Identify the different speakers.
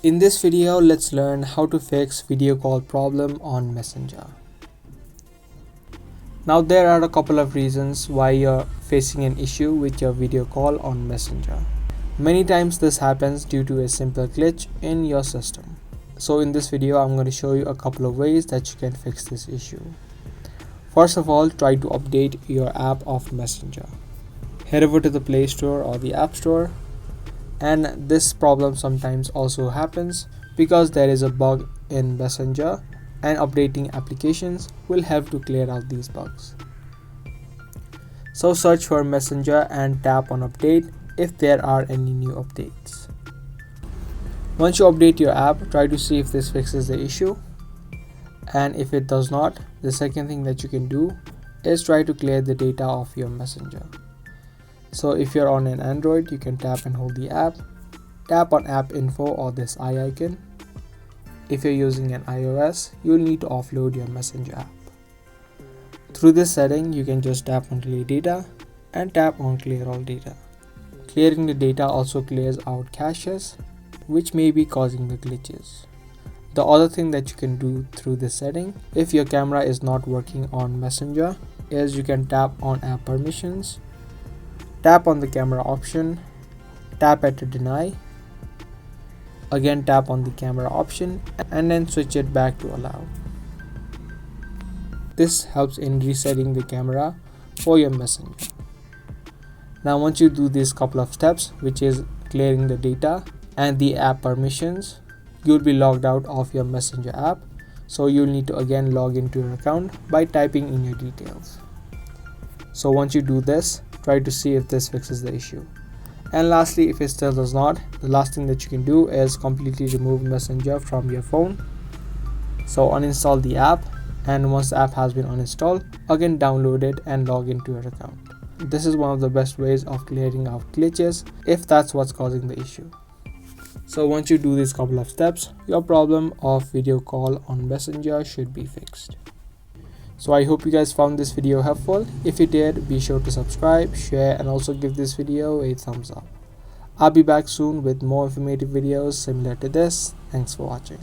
Speaker 1: In this video, let's learn how to fix video call problem on Messenger. Now there are a couple of reasons why you're facing an issue with your video call on Messenger. Many times this happens due to a simple glitch in your system. So in this video, I'm going to show you a couple of ways that you can fix this issue. First of all, try to update your app of Messenger. Head over to the Play Store or the App Store. And this problem sometimes also happens because there is a bug in Messenger, and updating applications will help to clear out these bugs. So search for Messenger and tap on update if there are any new updates. Once you update your app, try to see if this fixes the issue. And if it does not, the second thing that you can do is try to clear the data of your Messenger. So if you're on an Android, you can tap and hold the app, tap on app info or this eye icon. If you're using an iOS, you'll need to offload your Messenger app. Through this setting, you can just tap on delete data and tap on clear all data. Clearing the data also clears out caches, which may be causing the glitches. The other thing that you can do through this setting, if your camera is not working on Messenger, is you can tap on app permissions, tap on the camera option, tap at deny, again tap on the camera option, and then switch it back to allow. This helps in resetting the camera for your Messenger. Now once you do these couple of steps, which is clearing the data and the app permissions, you'll be logged out of your Messenger app. So you'll need to again log into your account by typing in your details. So once you do this, try to see if this fixes the issue. And lastly, if it still does not, the last thing that you can do is completely remove Messenger from your phone. So uninstall the app, and once the app has been uninstalled, again download it and log into your account. This is one of the best ways of clearing out glitches if that's what's causing the issue. So once you do these couple of steps, your problem of video call on Messenger should be fixed. So I hope you guys found this video helpful. If you did, be sure to subscribe, share, and also give this video a thumbs up. I'll be back soon with more informative videos similar to this. Thanks for watching.